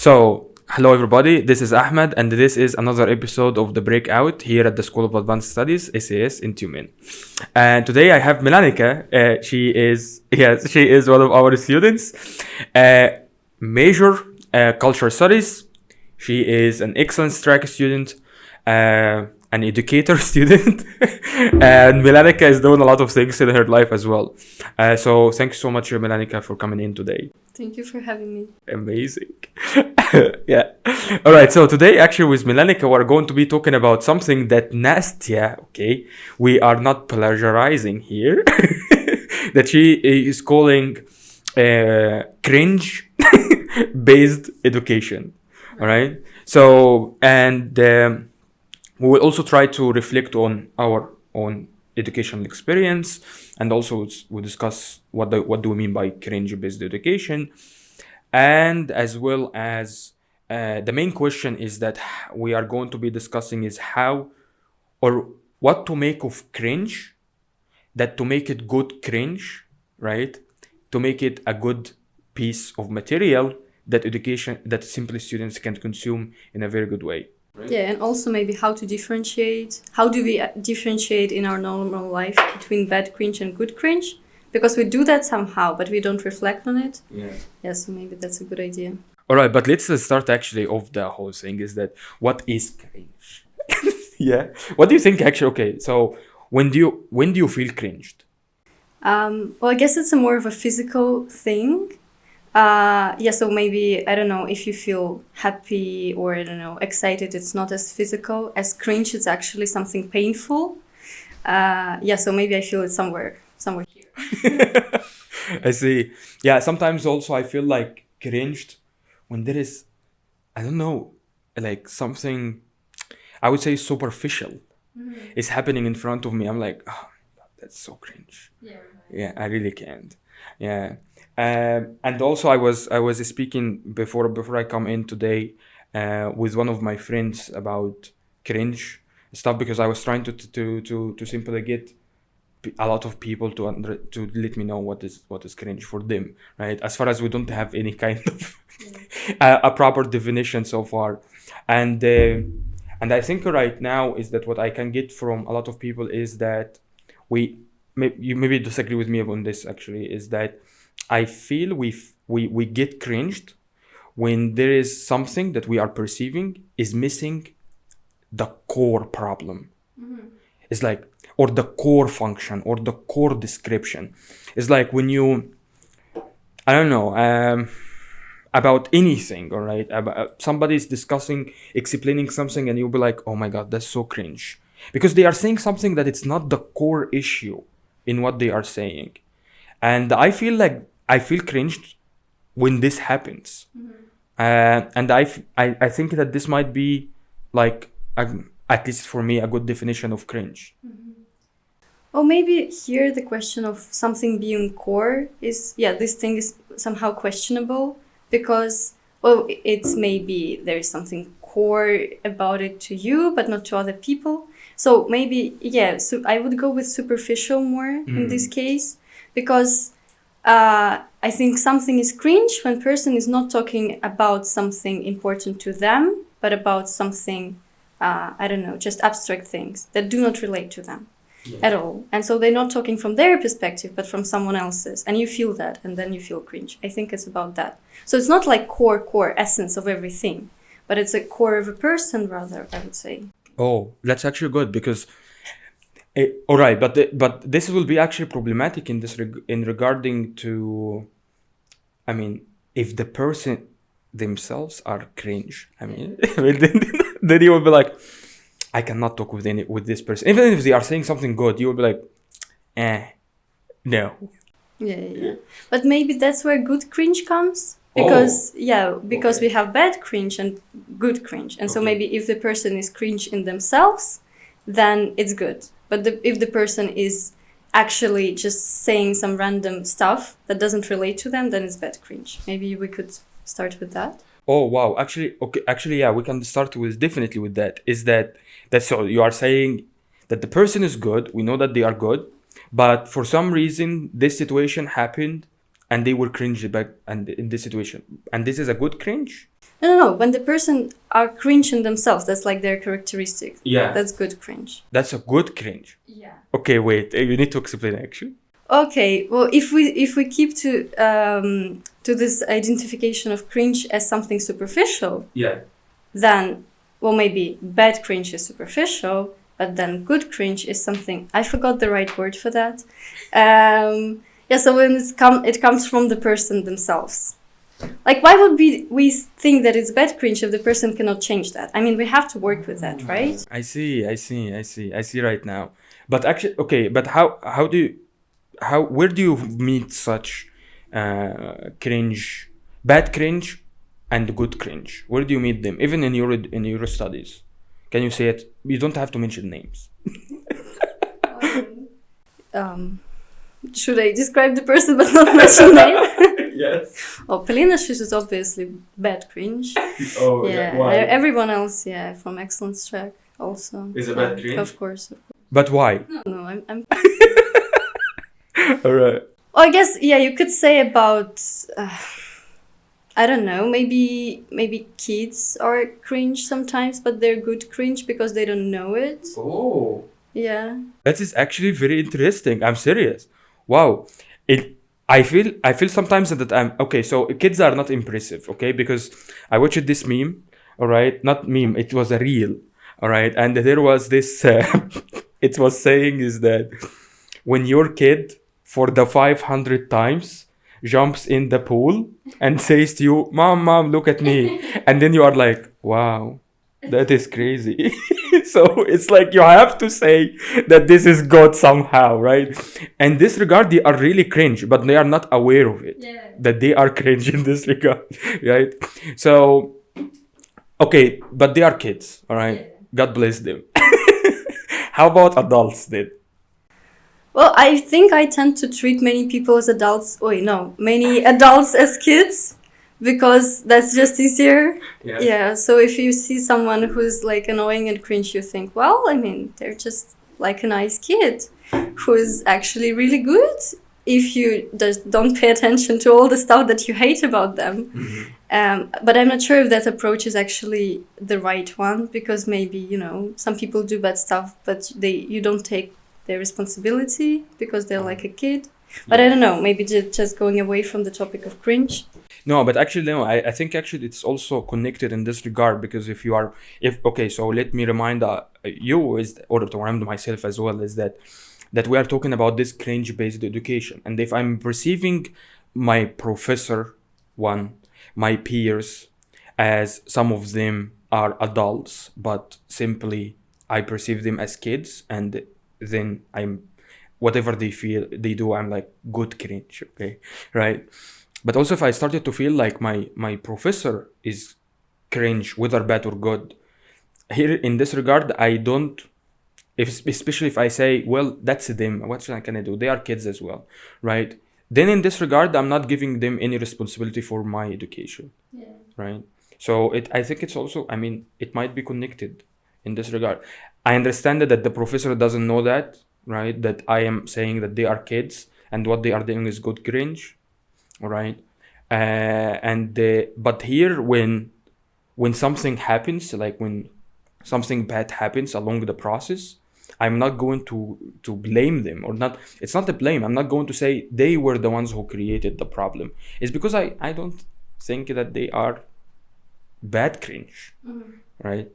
So, hello everybody, this is Ahmed and this is another episode of the Breakout here at the School of Advanced Studies, SAS in Tumen. And today I have Melanika. She is one of our students. Major Cultural Studies. She is an excellent track student, an educator student, and Melanika is doing a lot of things in her life as well. So thanks so much, Melanika, for coming in today. Thank you for having me. Amazing. Yeah. All right. So today, actually, with Melanika, we're going to be talking about something that Nastya, okay, we are not plagiarizing here, that she is calling cringe-based education. All right. So, and we will also try to reflect on our own educational experience, and also we'll discuss what do we mean by cringe-based education, and as well as the main question is that we are going to be discussing is how or what to make of cringe, that to make it good cringe, right? To make it a good piece of material that simply students can consume in a very good way. Right. Yeah, and also maybe how to differentiate. How do we differentiate in our normal life between bad cringe and good cringe? Because we do that somehow, but we don't reflect on it. Yeah, so maybe that's a good idea. All right, but let's start actually of the whole thing is that what is cringe? Yeah. What do you think actually? Okay, so when do you feel cringed? Well, I guess it's more of a physical thing. So maybe, I don't know, if you feel happy or, I don't know, excited, it's not as physical. As cringe, it's actually something painful. So maybe I feel it somewhere here. I see. Yeah, sometimes also I feel like cringed when there is, I don't know, like something, I would say superficial is happening in front of me. I'm like, oh, that's so cringe. Yeah, I really can't. Yeah. And also I was speaking before I come in today with one of my friends about cringe stuff, because I was trying to simply get a lot of people to let me know what is cringe for them, right? As far as we don't have any kind of a proper definition so far, and I think right now is that what I can get from a lot of people is that you maybe disagree with me on this actually, is that I feel we get cringed when there is something that we are perceiving is missing the core problem. It's like, or the core function or the core description. It's like when you, I don't know, about anything, all right? Somebody's explaining something and you'll be like, oh my God, that's so cringe. Because they are saying something that it's not the core issue in what they are saying. And I feel cringed when this happens. And I think that this might be like, at least for me, a good definition of cringe. Or maybe here the question of something being core is, this thing is somehow questionable because, well, it's maybe there's something core about it to you, but not to other people. So maybe, so I would go with superficial more in this case, because I think something is cringe when person is not talking about something important to them, but about something, I don't know, just abstract things that do not relate to them at all. And so they're not talking from their perspective, but from someone else's. And you feel that, and then you feel cringe. I think it's about that. So it's not like core essence of everything, but it's a core of a person rather, I would say. Oh, that's actually good, because all right, but this will be actually problematic in this in regarding to, I mean, if the person themselves are cringe, then you will be like, I cannot talk with this person. Even if they are saying something good, you will be like, no. Yeah. But maybe that's where good cringe comes. Because, we have bad cringe and good cringe. And so maybe if the person is cringe in themselves, then it's good. But if the person is actually just saying some random stuff that doesn't relate to them, then it's bad cringe. Maybe we could start with that. Oh, wow. Actually, we can start definitely with that. That's all. You are saying that the person is good. We know that they are good. But for some reason, this situation happened and they were cringe back and in this situation. And this is a good cringe? No. When the person are cringe in themselves, that's like their characteristic. Yeah. That's good cringe. That's a good cringe. Yeah. Okay, wait. You need to explain actually. Okay. Well, if we keep to this identification of cringe as something superficial, Yeah. then maybe bad cringe is superficial, but then good cringe is something, I forgot the right word for that. So when it comes from the person themselves. Like, why would we think that it's bad cringe if the person cannot change that? I mean, we have to work with that, right? I see right now. But actually, okay, but where do you meet such cringe, bad cringe and good cringe? Where do you meet them? Even in your studies. Can you say it? You don't have to mention names. Should I describe the person but not mention name? Yes. Polina, she is obviously bad cringe. Oh, Yeah. why? Everyone else, from Excellence Track also. Is a bad cringe? Of course. But why? No, I'm All right. I guess, you could say about, I don't know, maybe kids are cringe sometimes, but they're good cringe because they don't know it. Oh. Yeah. That is actually very interesting. I'm serious. Wow. I feel sometimes that I'm okay. So kids are not impressive, okay? Because I watched this meme, all right? Not meme. It was a reel, all right? And there was this. It was saying is that when your kid for the 500 times jumps in the pool and says to you, "Mom, look at me," and then you are like, "Wow, that is crazy." So it's like you have to say that this is God somehow, right? And this regard, they are really cringe, but they are not aware of it. Yeah. That they are cringe in this regard, right? So, okay, but they are kids, all right? Yeah. God bless them. How about adults then? Well, I think I tend to treat many people as adults. Many adults as kids, because that's just easier. Yeah. So if you see someone who's like annoying and cringe, you think, well, I mean, they're just like a nice kid who is actually really good if you just don't pay attention to all the stuff that you hate about them. Mm-hmm. But I'm not sure if that approach is actually the right one, because maybe, some people do bad stuff, but you don't take their responsibility because they're like a kid. But I don't know, maybe just going away from the topic of cringe. No, but actually, no, I think actually it's also connected in this regard, because so let me remind you, or to remind myself as well, is that we are talking about this cringe-based education. And if I'm perceiving my professor, my peers, as some of them are adults, but simply I perceive them as kids, and then whatever they do, I'm like, good cringe, okay, right? But also if I started to feel like my professor is cringe, whether bad or good, here in this regard, I don't, especially if I say, well, that's them, what can I do? They are kids as well, right? Then in this regard, I'm not giving them any responsibility for my education, right? So I think it's also, I mean, it might be connected in this regard. I understand that the professor doesn't know that, right? That I am saying that they are kids and what they are doing is good cringe, all right? But here, when something happens, like when something bad happens along the process, I'm not going to blame them, or not. It's not a blame. I'm not going to say they were the ones who created the problem. It's because I don't think that they are bad cringe, right?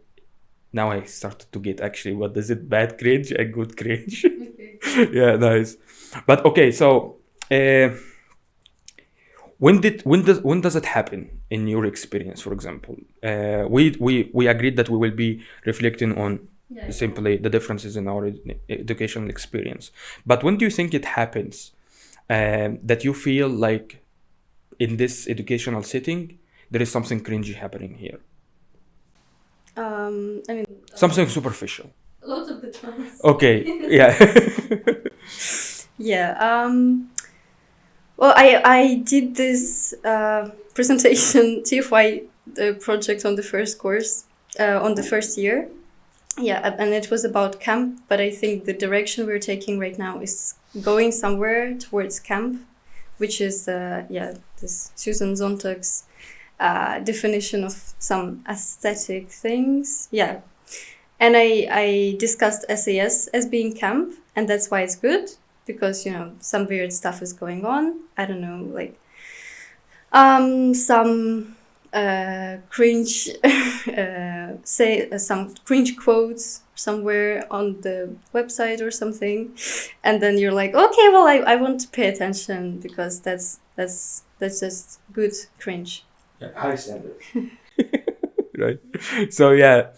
Now I started to get actually what is it, bad cringe and good cringe. Okay. Yeah, nice. But okay, so when does it happen in your experience? For example, we agreed that we will be reflecting on simply the differences in our educational experience. But when do you think it happens that you feel like in this educational setting there is something cringy happening here? I mean, something superficial. Lots of the times. Okay. Yeah. Yeah. Well, I did this presentation TFY project on the first course, on the first year. Yeah, and it was about camp, but I think the direction we're taking right now is going somewhere towards camp, which is this Susan Sontag's definition of some aesthetic things. Yeah. And I discussed SAS as being camp, and that's why it's good, because, some weird stuff is going on. I don't know, like some cringe, say some cringe quotes somewhere on the website or something, and then you're like, okay, well, I want to pay attention because that's just good cringe. Yeah, high standard. Right. So yeah,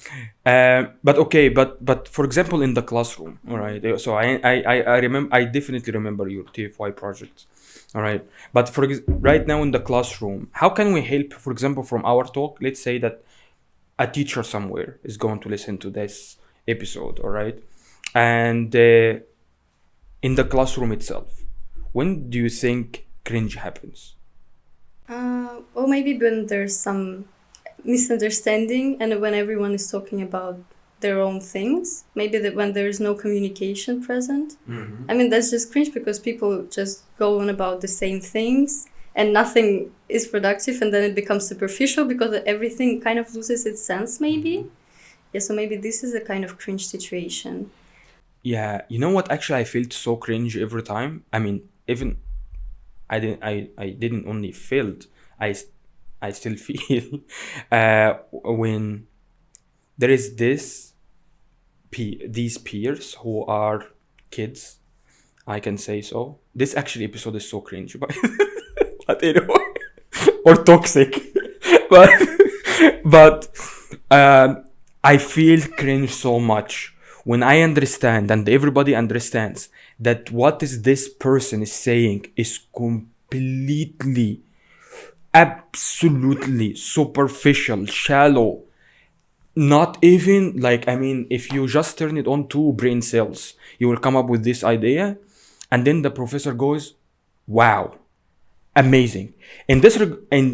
but for example, in the classroom, all right. So I remember, I definitely remember your TFY project, all right. But right now in the classroom, how can we help? For example, from our talk, let's say that a teacher somewhere is going to listen to this episode, all right, and in the classroom itself, when do you think cringe happens? Well, maybe when there's some misunderstanding and when everyone is talking about their own things, maybe that when there is no communication present. Mm-hmm. I mean, that's just cringe because people just go on about the same things and nothing is productive, and then it becomes superficial because everything kind of loses its sense, maybe. Yeah, so maybe this is a kind of cringe situation. Yeah, you know what? Actually, I felt so cringe every time. I mean, even I didn't only felt, I still feel when there is these peers who are kids, I can say so. This actually episode is so cringe, but anyway, or toxic, but I feel cringe so much when I understand and everybody understands that what is this person is saying is completely, absolutely superficial, shallow. Not even like, I mean, if you just turn it on 2 brain cells, you will come up with this idea, and then the professor goes, "Wow, amazing." And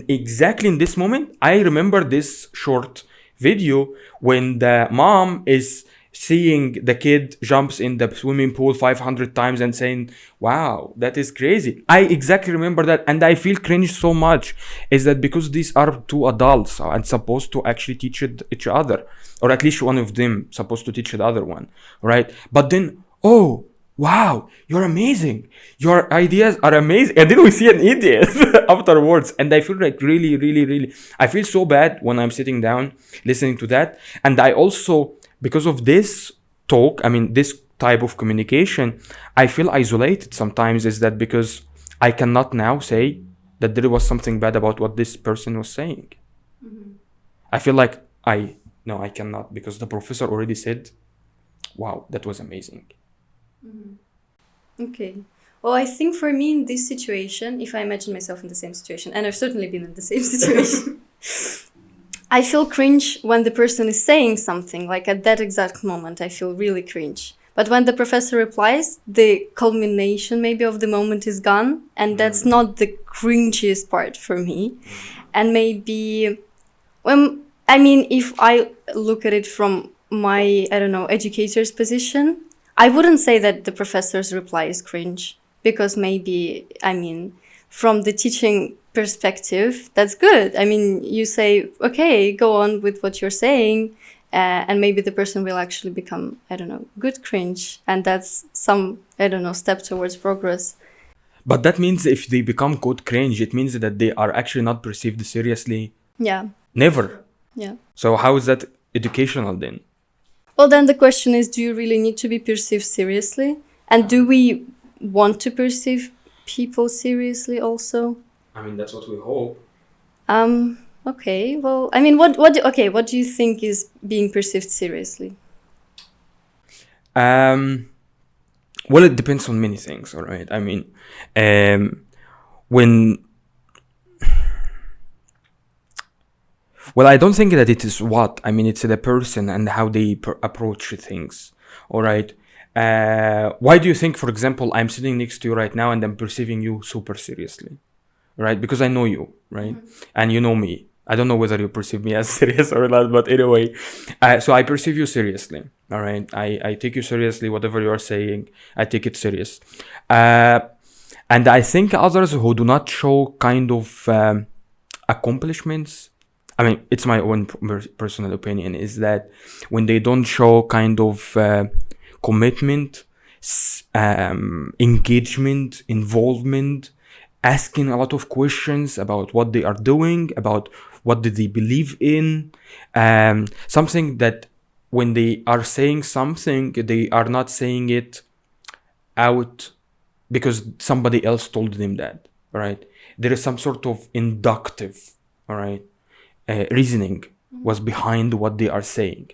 exactly in this moment, I remember this short video when the mom is seeing the kid jumps in the swimming pool 500 times and saying, "Wow, that is crazy." I exactly remember that, and I feel cringe so much. Is that because these are 2 adults and supposed to actually teach each other, or at least one of them supposed to teach the other one, right? But then, oh, wow, you're amazing. Your ideas are amazing. And then we see an idiot afterwards. And I feel like really, really, really, I feel so bad when I'm sitting down listening to that. And I also, because of this talk, I mean, this type of communication, I feel isolated sometimes. Is that because I cannot now say that there was something bad about what this person was saying. Mm-hmm. I feel like I cannot, because the professor already said, "Wow, that was amazing." Mm-hmm. Okay. Well, I think for me in this situation, if I imagine myself in the same situation, and I've certainly been in the same situation, I feel cringe when the person is saying something, like at that exact moment, I feel really cringe. But when the professor replies, the culmination maybe of the moment is gone, and that's not the cringiest part for me. And maybe, if I look at it from my, educator's position, I wouldn't say that the professor's reply is cringe, because maybe, from the teaching perspective, that's good. I mean, you say, okay, go on with what you're saying, and maybe the person will actually become, good cringe. And that's some, step towards progress. But that means if they become good cringe, it means that they are actually not perceived seriously. Yeah. Never. Yeah. So how is that educational then? Well, then the question is, do you really need to be perceived seriously? And do we want to perceive people seriously also? I mean, that's what we hope. Okay. Well, what do you think is being perceived seriously? Well, it depends on many things, all right? I mean, Well, I don't think that it is what. I mean, it's the person and how they approach things, all right? Why do you think, for example, I'm sitting next to you right now and I'm perceiving you super seriously, right? Because I know you, right? Mm-hmm. And you know me. I don't know whether you perceive me as serious or not, but anyway. So I perceive you seriously, all right? I take you seriously. Whatever you are saying, I take it serious. And I think others who do not show kind of accomplishments, I mean, it's my own personal opinion, is that when they don't show kind of commitment, engagement, involvement, asking a lot of questions about what they are doing, about what do they believe in, something that when they are saying something, they are not saying it out because somebody else told them that, right? There is some sort of inductive, all right, reasoning was behind what they are saying.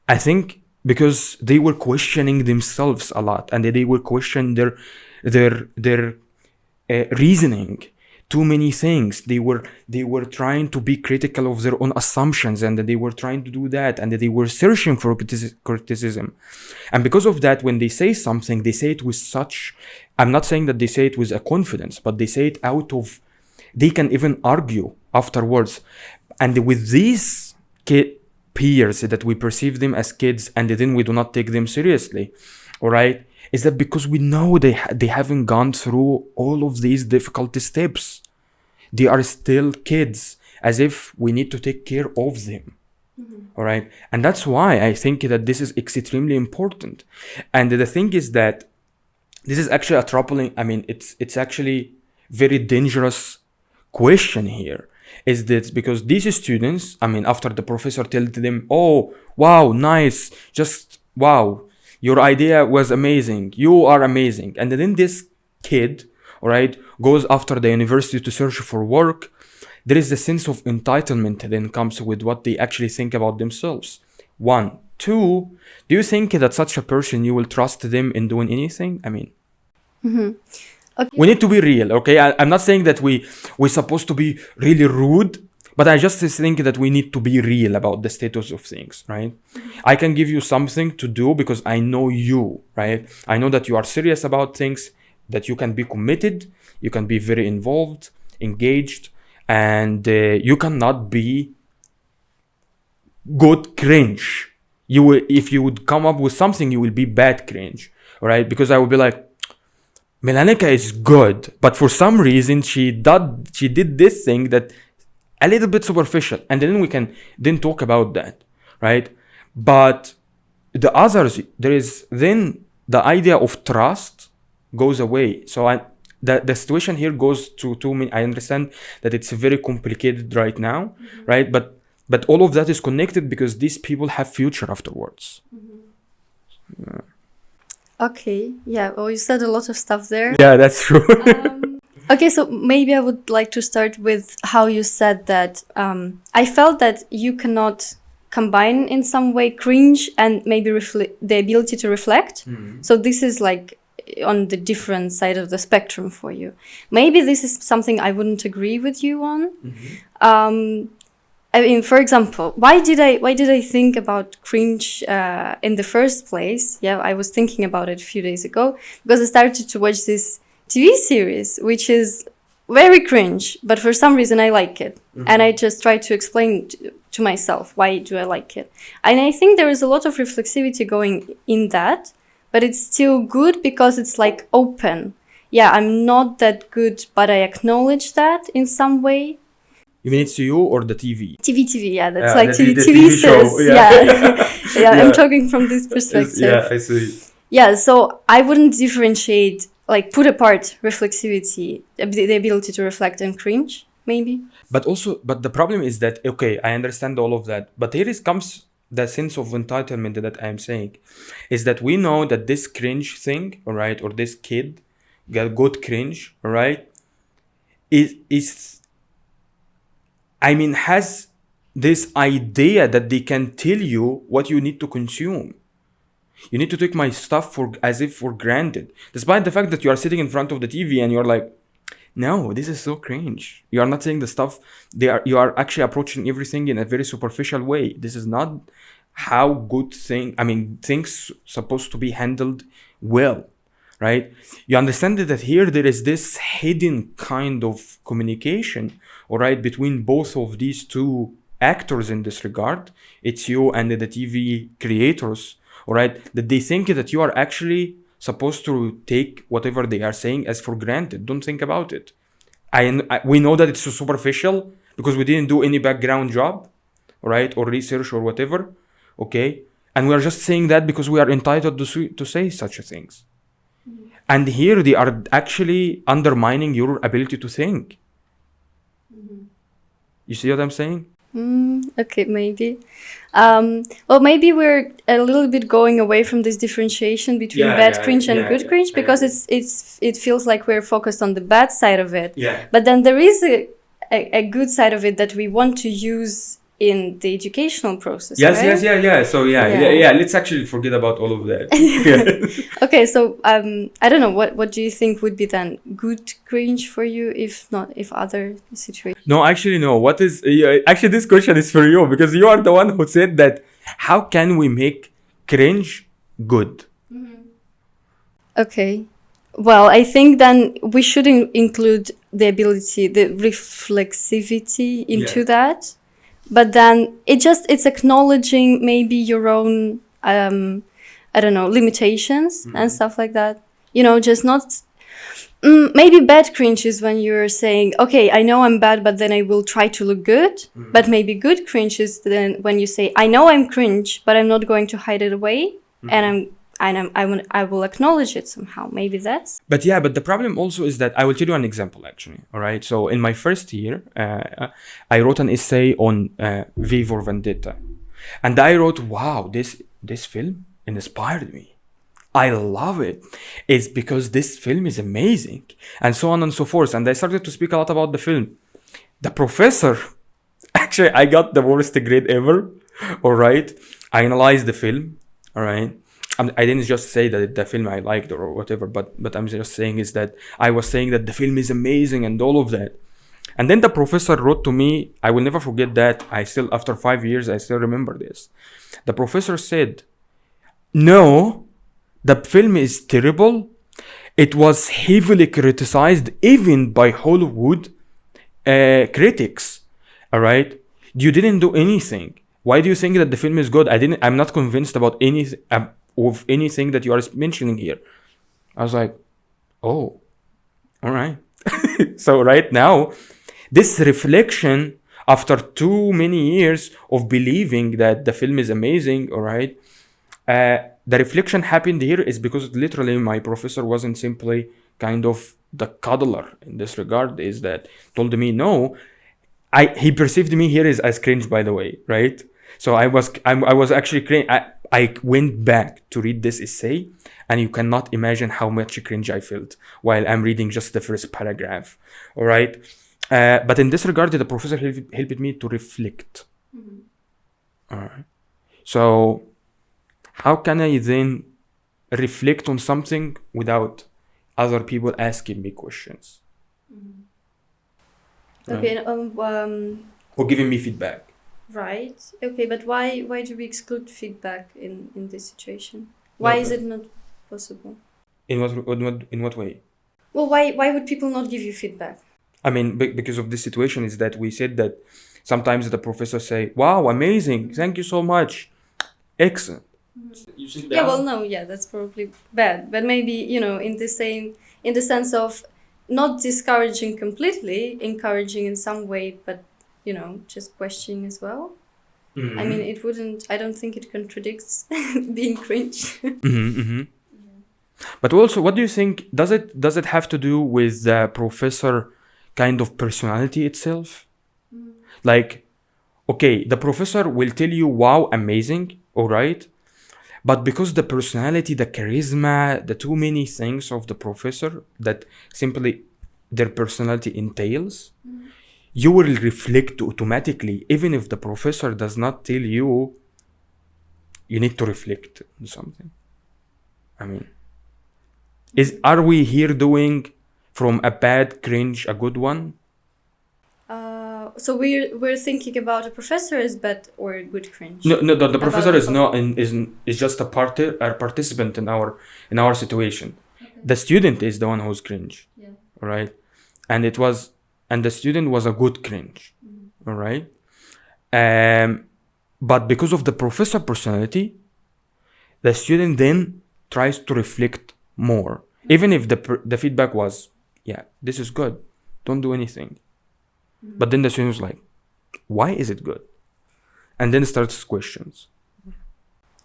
I think because they were questioning themselves a lot, and they were questioning their reasoning. Too many things. They were trying to be critical of their own assumptions, and they were trying to do that, and they were searching for criticism. And because of that, when they say something, they say it with such, I'm not saying that they say it with a confidence, but they say it out of, they can even argue afterwards. And with these peers that we perceive them as kids, and then we do not take them seriously, all right, is that because we know they haven't gone through all of these difficult steps. They are still kids, as if we need to take care of them. All right. And that's why I think that this is extremely important. And the thing is that this is actually a troubling, I mean, it's actually very dangerous question here. Is that because these students, I mean, after the professor tells them, oh, wow, nice, just wow, your idea was amazing, you are amazing. And then this kid, all right, goes after the university to search for work. There is a sense of entitlement that then comes with what they actually think about themselves. 1. 2, do you think that such a person, you will trust them in doing anything? I mean, okay. We need to be real, okay? I'm not saying that we're supposed to be really rude, but I just think that we need to be real about the status of things, right? I can give you something to do because I know you, right? I know that you are serious about things, that you can be committed, you can be very involved, engaged, and you cannot be good cringe. You will, if you would come up with something, you will be bad cringe, right? Because I would be like, Melanika is good, but for some reason she did this thing that a little bit superficial, and then we can then talk about that, right? But the others, there is then the idea of trust goes away. So the situation here goes to too many. I understand that it's very complicated right now, right? But all of that is connected because these people have future afterwards. Yeah. Okay, yeah, well, you said a lot of stuff there. Yeah, that's true. Okay, so maybe I would like to start with how you said that I felt that you cannot combine in some way cringe and maybe the ability to reflect. So this is like on the different side of the spectrum for you. Maybe this is something I wouldn't agree with you on. I mean, for example, why did I think about cringe in the first place? Yeah, I was thinking about it a few days ago because I started to watch this TV series, which is very cringe, but for some reason I like it. And I just try to explain to myself, why do I like it? And I think there is a lot of reflexivity going in that, but it's still good because it's like open. Yeah, I'm not that good, but I acknowledge that in some way. You mean it's you or the TV? TV, yeah, that's like TV show. Yeah. I'm talking from this perspective. Yeah, I see. Yeah, so I wouldn't differentiate, like put apart reflexivity, the ability to reflect and cringe, maybe. But the problem is that, okay, I understand all of that, but here comes the sense of entitlement that I'm saying, is that we know that this cringe thing, all right, or this kid got good cringe, all right, has this idea that they can tell you what you need to consume. You need to take my stuff as if for granted, despite the fact that you are sitting in front of the TV and you're like, no, this is so cringe. You are not saying the stuff. You are actually approaching everything in a very superficial way. This is not how things supposed to be handled well, right? You understand that here there is this hidden kind of communication, all right, between both of these two actors in this regard. It's you and the TV creators, all right, that they think that you are actually supposed to take whatever they are saying as for granted. Don't think about it. We know that it's superficial, because we didn't do any background job, right, or research or whatever, okay? And we are just saying that because we are entitled to say such things. And here they are actually undermining your ability to think. You see what I'm saying? Okay, maybe. Well, maybe we're a little bit going away from this differentiation between bad cringe and good cringe, because it feels like we're focused on the bad side of it. Yeah. But then there is a good side of it that we want to use in the educational process. Yes, right? yeah. So yeah. Let's actually forget about all of that. Yeah. Okay, so I don't know, what do you think would be then good cringe for you, if other situations? No, actually, no. What is actually this question is for you, because you are the one who said that. How can we make cringe good? Okay. Well, I think then we should include the ability, the reflexivity into that. But then it's acknowledging maybe your own, I don't know, limitations and stuff like that. You know, just not... maybe bad cringe is when you're saying, okay, I know I'm bad, but then I will try to look good. But maybe good cringe is then when you say, I know I'm cringe, but I'm not going to hide it away. And I will acknowledge it somehow. Maybe that's... But the problem also is that I will tell you an example, actually. All right. So in my first year, I wrote an essay on V for Vendetta. And I wrote, wow, this film inspired me. I love it. It's because this film is amazing, and so on and so forth. And I started to speak a lot about the film. The professor, actually, I got the worst grade ever. All right. I analyzed the film. All right. I didn't just say that the film I liked or whatever, but I'm just saying is that I was saying that the film is amazing and all of that. And then the professor wrote to me, I will never forget that. After 5 years, I still remember this. The professor said, no, the film is terrible. It was heavily criticized even by Hollywood critics. All right. You didn't do anything. Why do you think that the film is good? I'm not convinced about anything that you are mentioning here. I was like, oh, all right. So right now, this reflection after too many years of believing that the film is amazing, all right, the reflection happened here is because literally my professor wasn't simply kind of the cuddler in this regard, is that told me no. He perceived me here as cringe, by the way, right? So I was actually cringe. I went back to read this essay, and you cannot imagine how much cringe I felt while I'm reading just the first paragraph. All right. But in this regard, the professor helped me to reflect. All right. So how can I then reflect on something without other people asking me questions? Okay. Or giving me feedback. Right. Okay, but why do we exclude feedback in this situation? Why is it not possible? In what way? Well, why would people not give you feedback? I mean, because of this situation is that we said that sometimes the professor say, wow, amazing, thank you so much, excellent. You sit down. Yeah, well, no, yeah, that's probably bad. But maybe, in the sense of not discouraging completely, encouraging in some way, but, just questioning as well. Mm-hmm. I mean, I don't think it contradicts being cringe. But also, what do you think, does it have to do with the professor kind of personality itself? Like, okay, the professor will tell you, wow, amazing, all right? But because the personality, the charisma, the too many things of the professor that simply their personality entails, you will reflect automatically, even if the professor does not tell you, you need to reflect on something. I mean, are we here doing from a bad cringe a good one? So we're thinking about a professor as bad or good cringe. No, the professor is not is just a participant in our situation. Okay. The student is the one who's cringe. Yeah. All right, and the student was a good cringe. Mm-hmm. All right, but because of the professor personality, the student then tries to reflect more, even if the feedback was, yeah, this is good, don't do anything. But then the student was like, why is it good? And then it starts questions.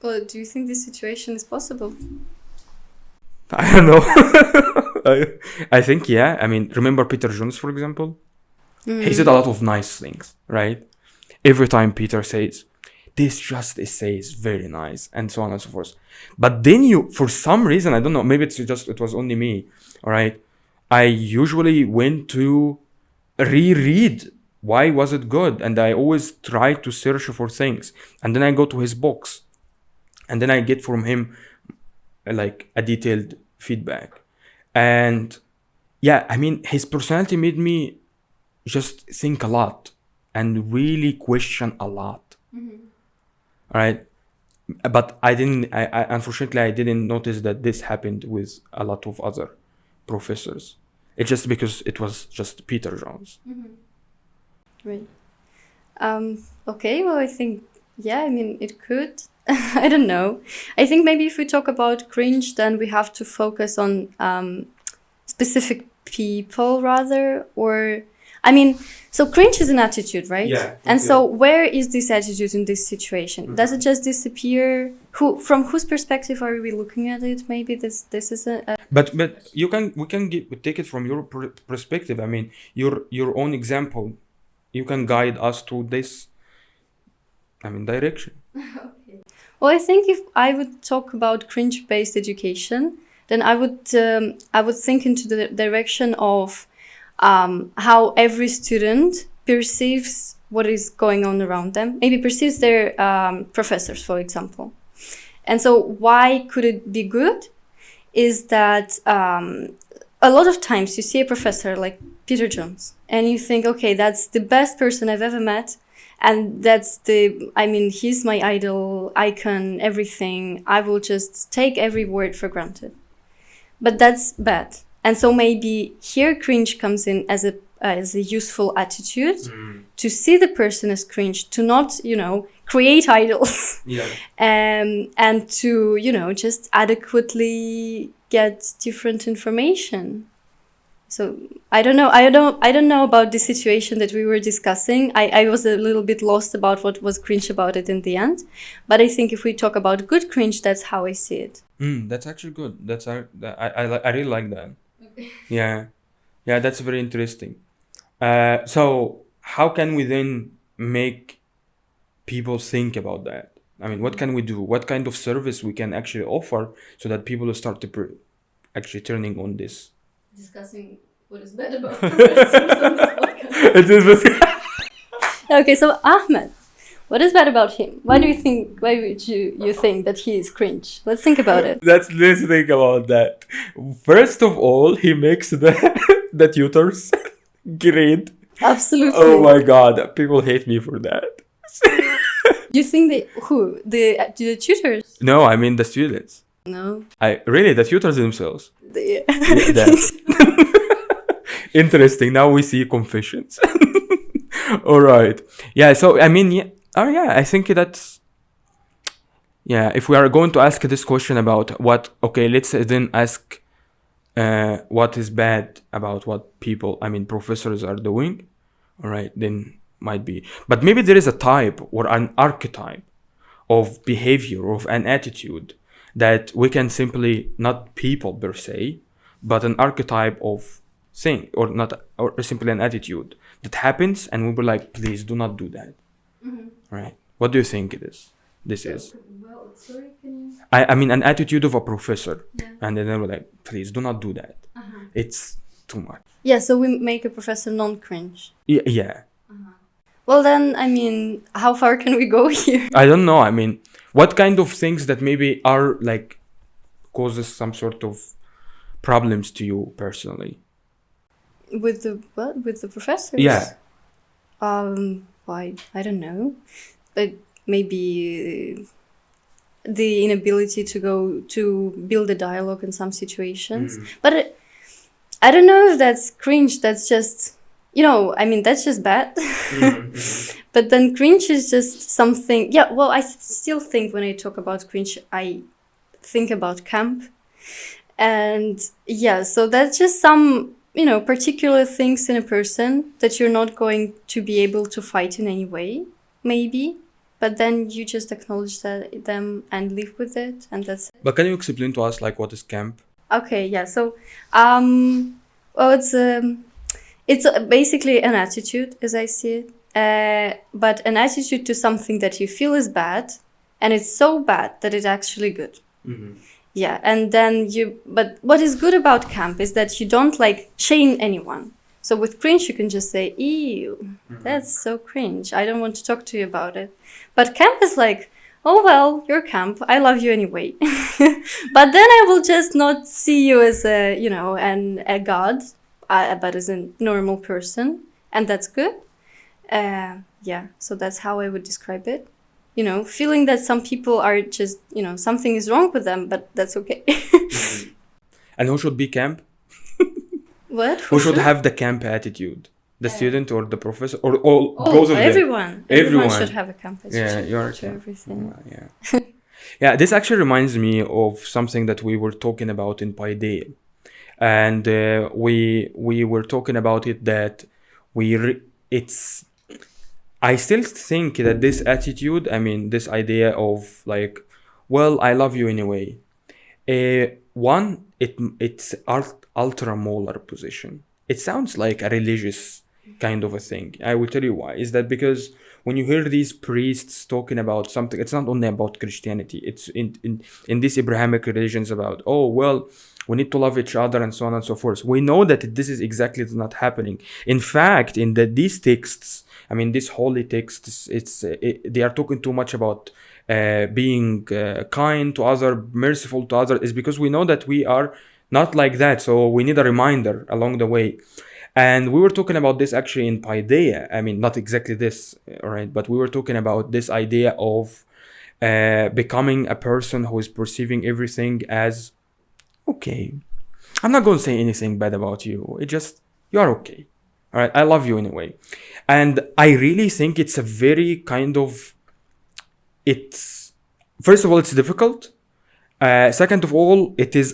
Well, do you think this situation is possible? I don't know. I think, yeah. I mean, remember Peter Jones, for example? He said a lot of nice things, right? Every time Peter says, this just essay is very nice, and so on and so forth. But then you, for some reason, I don't know, maybe it was only me, all right? I usually went to reread why was it good, and I always try to search for things. And then I go to his books, and then I get from him like a detailed feedback. And yeah, I mean, his personality made me just think a lot and really question a lot. All right. But I unfortunately, I didn't notice that this happened with a lot of other professors. It's just because it was just Peter Jones. Right. Okay, well, I think, yeah, I mean, it could. I don't know. I think maybe if we talk about cringe, then we have to focus on specific people rather, or I mean, so cringe is an attitude, right? Yeah. And so where is this attitude in this situation? Does it just disappear? From whose perspective are we looking at it? Maybe this is a But we can take it from your perspective. I mean, your own example. You can guide us to this, I mean, direction. Okay. Well, I think if I would talk about cringe-based education, then I would think into the direction of how every student perceives what is going on around them. Maybe perceives their professors, for example. And so why could it be good? Is that a lot of times you see a professor like Peter Jones and you think, okay, that's the best person I've ever met. And he's my idol, icon, everything. I will just take every word for granted. But that's bad. And so maybe here cringe comes in as a useful attitude to see the person as cringe, to not, create idols. Yeah. And to, just adequately get different information. So I don't know about the situation that we were discussing. I was a little bit lost about what was cringe about it in the end. But I think if we talk about good cringe, that's how I see it. That's actually good. I really like that. Okay. Yeah, that's very interesting. So how can we then make people think about that? I mean, what can we do? What kind of service we can actually offer so that people will start to actually turning on this? Discussing what is bad about professors on this podcast. Okay, so Ahmed, what is bad about him? Why would you think that he is cringe? Let's think about it. Let's think about that. First of all, he makes the tutors great. Absolutely. Oh my god, people hate me for that. You think the tutors? No, I mean the students. No. The tutors themselves. Yeah. Interesting. Now we see confessions. All right. Yeah. So I mean, yeah. Oh yeah. I think that's. Yeah. If we are going to ask this question about what, okay, let's then ask, what is bad about what professors are doing. All right. Then might be, but maybe there is a type or an archetype of behavior, of an attitude that we can simply, not people per se, but an archetype of thing, or simply an attitude that happens, and we were like, please do not do that. Right? What do you think it is? This is. Well, sorry, can you... I mean, an attitude of a professor, and then they were like, please do not do that. It's too much. Yeah, so we make a professor non-cringe. Yeah. Well, then, I mean, how far can we go here? I don't know. I mean, what kind of things that maybe are like causes some sort of problems to you personally? With the what? With the professors? Yeah. Why? I don't know. But maybe the inability to build a dialogue in some situations. But I don't know if that's cringe. That's just, that's just bad. But then cringe is just something. Yeah, well, I still think when I talk about cringe, I think about camp. And yeah, so that's just some particular things in a person that you're not going to be able to fight in any way, maybe. But then you just acknowledge them and live with it, and that's it. But can you explain to us, like, what is camp? Okay, yeah. So, well, it's basically an attitude, as I see it, but an attitude to something that you feel is bad, and it's so bad that it's actually good. Mm-hmm. Yeah, and then but what is good about camp is that you don't like shame anyone. So with cringe, you can just say, ew, that's so cringe. I don't want to talk to you about it. But camp is like, oh, well, you're camp. I love you anyway. But then I will just not see you as a god, but as a normal person. And that's good. Yeah, so that's how I would describe it. Feeling that some people are just, something is wrong with them, but that's okay. And who should be camp? What? Who should have the camp attitude? The student or the professor or all both of them? Everyone should have a camp attitude. Yeah, you're to everything. Yeah. Yeah, this actually reminds me of something that we were talking about in Paideia. And we were talking about it that I still think that this attitude, this idea of like, well, I love you anyway. It's ultra-molar position. It sounds like a religious kind of a thing. I will tell you why. Is that because when you hear these priests talking about something, it's not only about Christianity. It's in these Abrahamic religions about, oh, well, we need to love each other and so on and so forth. We know that this is exactly not happening. In fact, in these texts, these holy texts, they are talking too much about being kind to others, merciful to others. Is because we know that we are not like that. So we need a reminder along the way. And we were talking about this actually in Paideia. Not exactly this, right? But we were talking about this idea of becoming a person who is perceiving everything as okay. I'm not going to say anything bad about you. It just, you are okay. All right. I love you anyway. And I really think it's a very kind of, first of all, it's difficult. Second of all, it's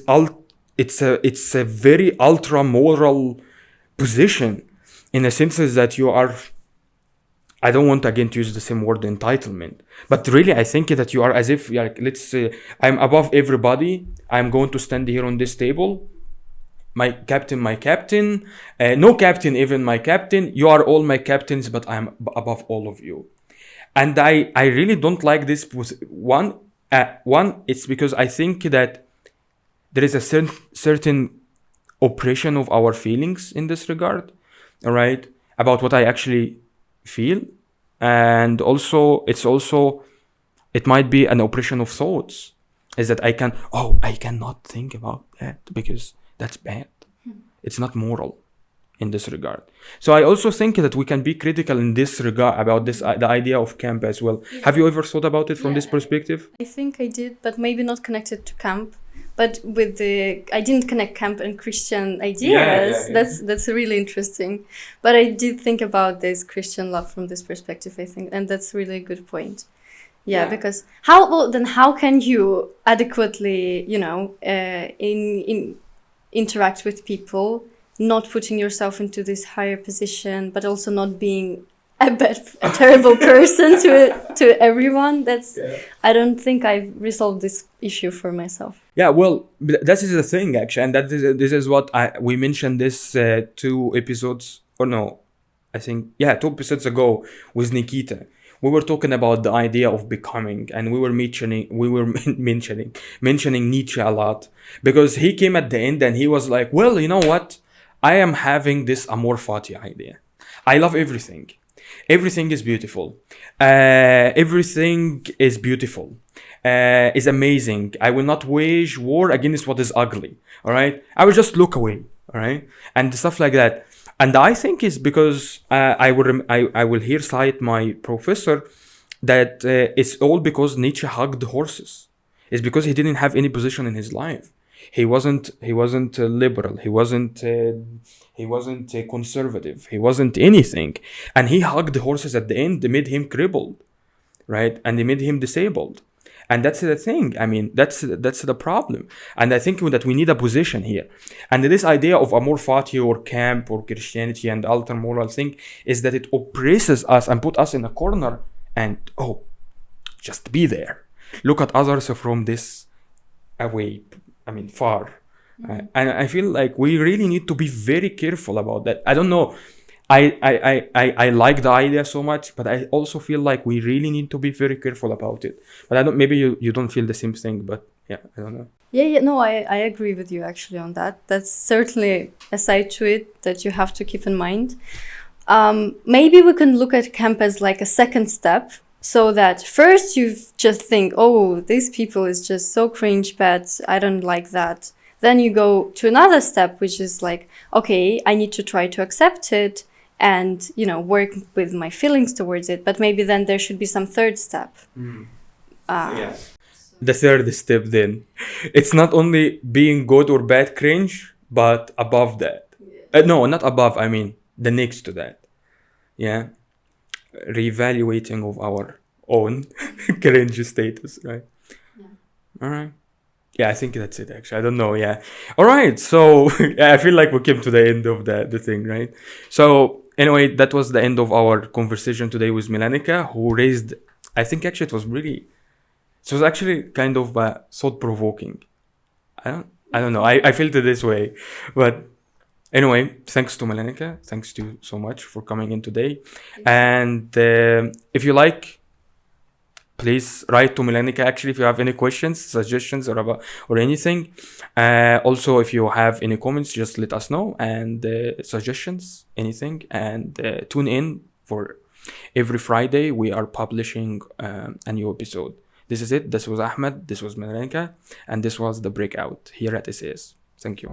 a very ultra moral position in a sense that you are, I don't want again to use the same word entitlement, but really I think that you are as if, like, let's say I'm above everybody. I'm going to stand here on this table. My captain, no captain, even my captain. You are all my captains, but I'm above all of you. And I really don't like this. One, it's because I think that there is a certain oppression of our feelings in this regard, all right, about what I actually feel. And also, it might be an oppression of thoughts, is that I cannot think about that because that's bad. It's not moral in this regard. So I also think that we can be critical in this regard about this, the idea of camp as well. Yeah. Have you ever thought about it from this perspective? I think I did, but maybe not connected to camp. But I didn't connect camp and Christian ideas. Yeah. That's really interesting. But I did think about this Christian love from this perspective, I think, and that's really a good point. Yeah. Because how can you adequately, interact with people, not putting yourself into this higher position, but also not being a terrible person to everyone. I don't think I've resolved this issue for myself. Yeah, well, that is the thing actually, and this is what we mentioned this 2 episodes, or no, I think 2 episodes ago with Nikita. We were talking about the idea of becoming, and we were mentioning Nietzsche a lot, because he came at the end and he was like, well, you know what? I am having this amor fati idea. I love everything. Everything is beautiful. Everything is beautiful. Is amazing. I will not wage war against what is ugly. All right. I will just look away. All right. And stuff like that. And I think it's because I will here cite my professor that it's all because Nietzsche hugged horses. It's because he didn't have any position in his life. He wasn't liberal. He wasn't conservative. He wasn't anything. And he hugged the horses at the end. They made him crippled, right? And they made him disabled. And that's the thing. I mean, that's the problem. And I think that we need a position here. And this idea of amor fati or camp or Christianity and alter moral thing is that it oppresses us and put us in a corner and, just be there. Look at others from this away, far. And I feel like we really need to be very careful about that. I don't know. I like the idea so much, but I also feel like we really need to be very careful about it. But I don't. Maybe you don't feel the same thing, but yeah, I don't know. Yeah, no, I agree with you actually on that. That's certainly a side to it that you have to keep in mind. Maybe we can look at camp as like a second step, so that first you just think, oh, these people is just so cringe bad, I don't like that. Then you go to another step, which is like, okay, I need to try to accept it and, work with my feelings towards it. But maybe then there should be some third step. Yeah. The third step then. It's not only being good or bad cringe, but above that. No, not above. I mean, the next to that. Yeah. Reevaluating of our own cringe status, right? Yeah. All right. Yeah, I think that's it, actually. I don't know, yeah. All right, so I feel like we came to the end of the thing, right? So anyway, that was the end of our conversation today with Melanika, who raised, I think actually it was actually kind of thought-provoking. I don't know, I felt it this way. But anyway, thanks to Melanika. Thanks to you so much for coming in today. And if you like, please write to Melanika actually if you have any questions, suggestions, or anything. Also, if you have any comments, just let us know, and suggestions, anything. And tune in for every Friday. We are publishing a new episode. This is it. This was Ahmed. This was Melanika. And this was the Breakout here at SAS. Thank you.